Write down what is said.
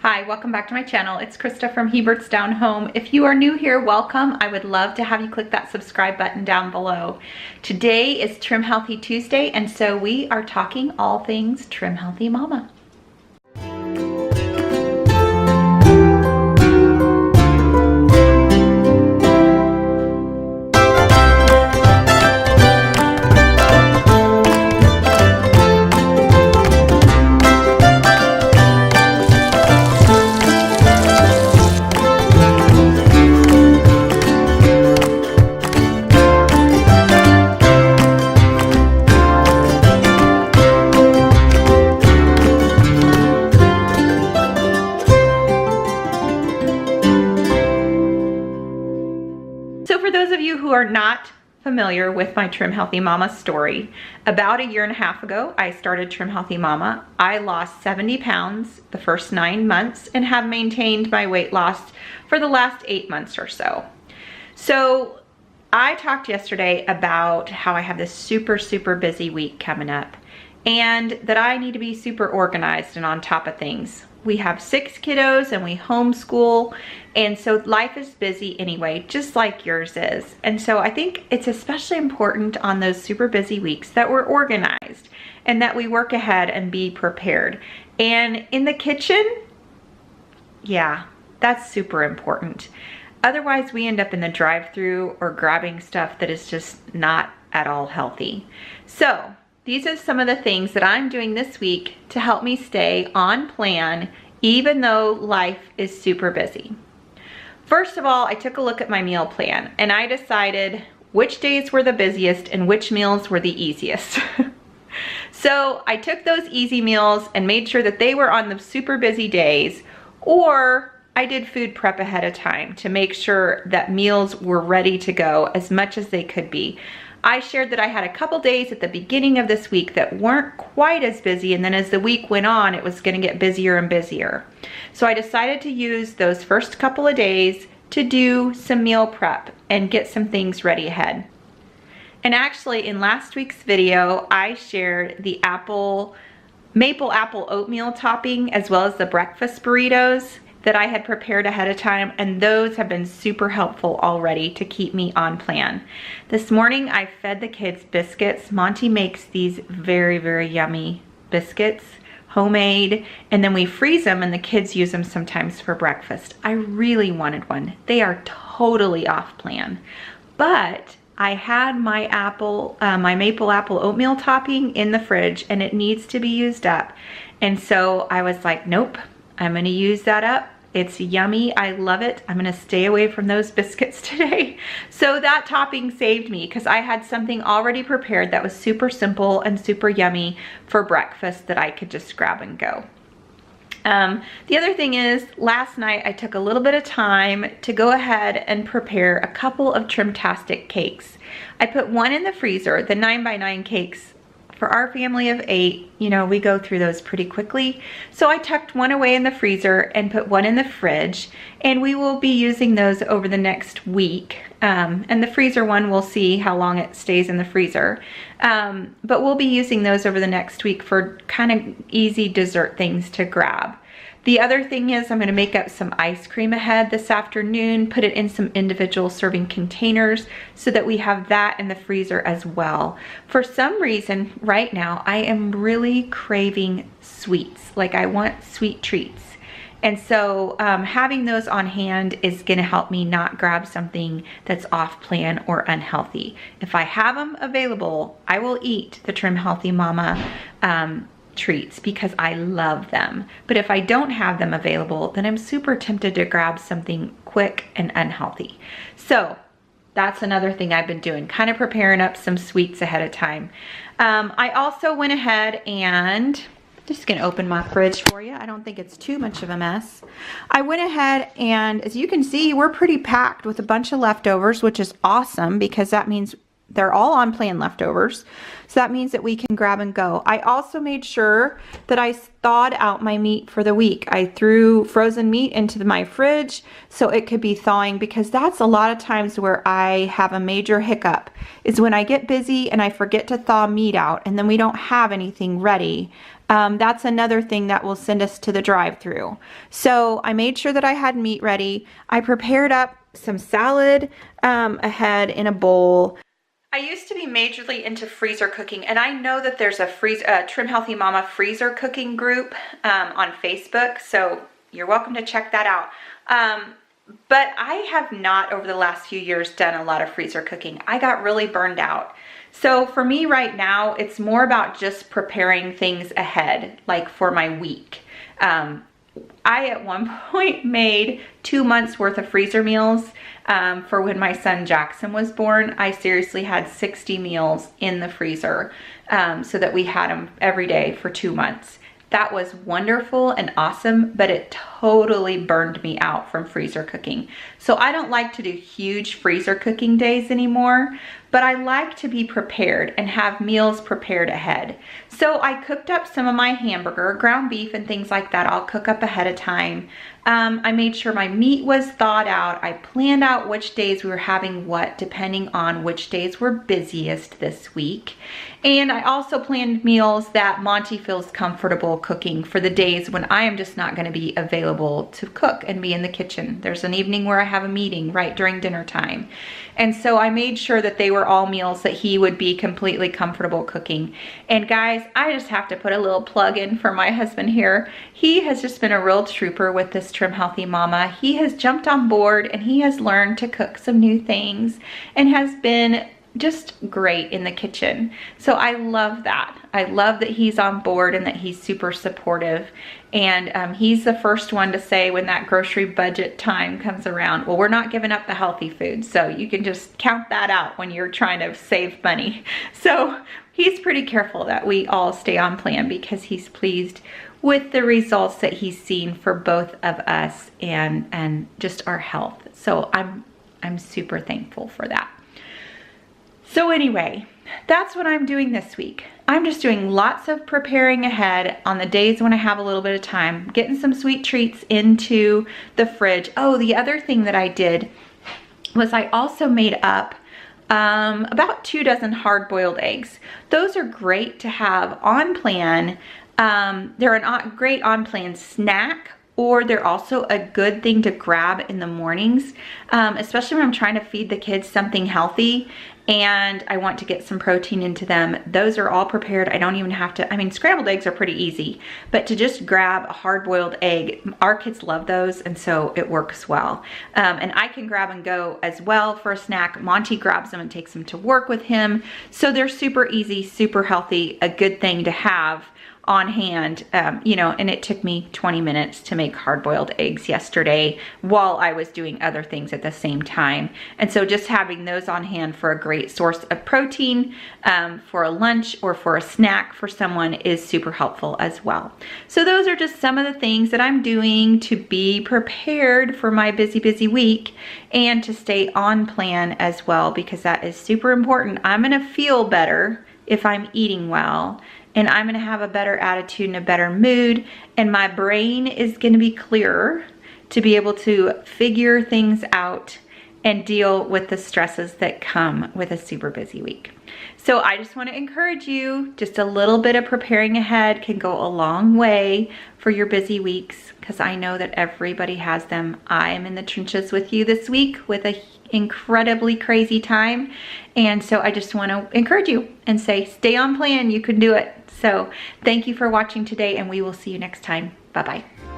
Hi, welcome back to my channel. It's Krista from Hebert's Down Home. If you are new here, welcome. I would love to have you click that subscribe button down below. Today is Trim Healthy Tuesday, and so we are talking all things Trim Healthy Mama. So for those of you who are not familiar with my Trim Healthy Mama story, about 1.5 years ago, I started Trim Healthy Mama. I lost 70 pounds the first 9 months and have maintained my weight loss for the last 8 months or so. So I talked yesterday about how I have this super busy week coming up and that I need to be super organized and on top of things. We have 6 kiddos and we homeschool, and so life is busy anyway, just like yours is. And so I think it's especially important on those super busy weeks that we're organized and that we work ahead and be prepared. And in the kitchen, yeah, that's super important. Otherwise, we end up in the drive-thru or grabbing stuff that is just not at all healthy. So these are some of the things that I'm doing this week to help me stay on plan even though life is super busy. First of all, I took a look at my meal plan and I decided which days were the busiest and which meals were the easiest. So I took those easy meals and made sure that they were on the super busy days, or I did food prep ahead of time to make sure that meals were ready to go as much as they could be. I shared that I had a couple days at the beginning of this week that weren't quite as busy, and then as the week went on, it was going to get busier and busier. So I decided to use those first couple of days to do some meal prep and get some things ready ahead. And actually, in last week's video, I shared the maple apple oatmeal topping as well as the breakfast burritos that I had prepared ahead of time, and those have been super helpful already to keep me on plan. This morning I fed the kids biscuits. Monty makes these very yummy biscuits, homemade, and then we freeze them and the kids use them sometimes for breakfast. I really wanted one. They are totally off plan, but I had my maple apple oatmeal topping in the fridge and it needs to be used up. And so I was like, nope, I'm gonna use that up. It's yummy, I love it. I'm gonna stay away from those biscuits today. So that topping saved me because I had something already prepared that was super simple and super yummy for breakfast that I could just grab and go. The other thing is, last night I took a little bit of time to go ahead and prepare a couple of Trimtastic cakes. I put one in the freezer, the 9x9 cakes. For our family of 8, you know, we go through those pretty quickly. So I tucked one away in the freezer and put one in the fridge, and we will be using those over the next week. And the freezer one, we'll see how long it stays in the freezer. But we'll be using those over the next week for kind of easy dessert things to grab. The other thing is I'm going to make up some ice cream ahead this afternoon, put it in some individual serving containers so that we have that in the freezer as well. For some reason right now I am really craving sweets, like I want sweet treats. And so having those on hand is going to help me not grab something that's off plan or unhealthy. If I have them available, I will eat the Trim Healthy Mama treats because I love them. But if I don't have them available, then I'm super tempted to grab something quick and unhealthy. So that's another thing I've been doing, kind of preparing up some sweets ahead of time. I also went ahead and just gonna open my fridge for you. I don't think it's too much of a mess. I went ahead and, as you can see, we're pretty packed with a bunch of leftovers, which is awesome because that means they're all on plan leftovers. So that means that we can grab and go. I also made sure that I thawed out my meat for the week. I threw frozen meat into my fridge so it could be thawing, because that's a lot of times where I have a major hiccup, is when I get busy and I forget to thaw meat out and then we don't have anything ready. That's another thing that will send us to the drive-through. So I made sure that I had meat ready. I prepared up some salad ahead in a bowl. I used to be majorly into freezer cooking, and I know that there's a Trim Healthy Mama freezer cooking group on Facebook, so you're welcome to check that out. But I have not, over the last few years, done a lot of freezer cooking. I got really burned out. So for me right now, it's more about just preparing things ahead, like for my week. I at one point made 2 months worth of freezer meals for when my son Jackson was born. I seriously had 60 meals in the freezer so that we had them every day for 2 months. That was wonderful and awesome, but it totally burned me out from freezer cooking. So I don't like to do huge freezer cooking days anymore, but I like to be prepared and have meals prepared ahead. So I cooked up some of my hamburger, ground beef and things like that. I'll cook up ahead of time. I made sure my meat was thawed out. I planned out which days we were having what, depending on which days were busiest this week. And I also planned meals that Monty feels comfortable cooking for the days when I am just not going to be available to cook and be in the kitchen. There's an evening where I have a meeting right during dinner time. And so I made sure that they were all meals that he would be completely comfortable cooking. And guys, I just have to put a little plug in for my husband here. He has just been a real trooper with this Trim Healthy Mama. He has jumped on board and he has learned to cook some new things and has been just great in the kitchen. So I love that. I love that he's on board and that he's super supportive. And he's the first one to say when that grocery budget time comes around, well, we're not giving up the healthy food. So you can just count that out when you're trying to save money. So he's pretty careful that we all stay on plan because he's pleased with the results that he's seen for both of us and just our health. So I'm super thankful for that. So anyway, that's what I'm doing this week. I'm just doing lots of preparing ahead on the days when I have a little bit of time, getting some sweet treats into the fridge. Oh, the other thing that I did was I also made up about 2 dozen hard-boiled eggs. Those are great to have on plan. They're a great on-plan snack, or they're also a good thing to grab in the mornings, especially when I'm trying to feed the kids something healthy and I want to get some protein into them. Those are all prepared. I don't even have to, I mean, scrambled eggs are pretty easy, but to just grab a hard-boiled egg, our kids love those, and so it works well. And I can grab and go as well for a snack. Monty grabs them and takes them to work with him. So they're super easy, super healthy, a good thing to have on hand, you know, and it took me 20 minutes to make hard-boiled eggs yesterday while I was doing other things at the same time. And so just having those on hand for a great source of protein for a lunch or for a snack for someone is super helpful as well. So those are just some of the things that I'm doing to be prepared for my busy, busy week and to stay on plan as well, because that is super important. I'm gonna feel better if I'm eating well, and I'm gonna have a better attitude and a better mood, and my brain is gonna be clearer to be able to figure things out and deal with the stresses that come with a super busy week. So I just wanna encourage you, just a little bit of preparing ahead can go a long way for your busy weeks, because I know that everybody has them. I am in the trenches with you this week with a incredibly crazy time. And so I just want to encourage you and say, stay on plan, you can do it. So thank you for watching today, and we will see you next time. Bye-bye.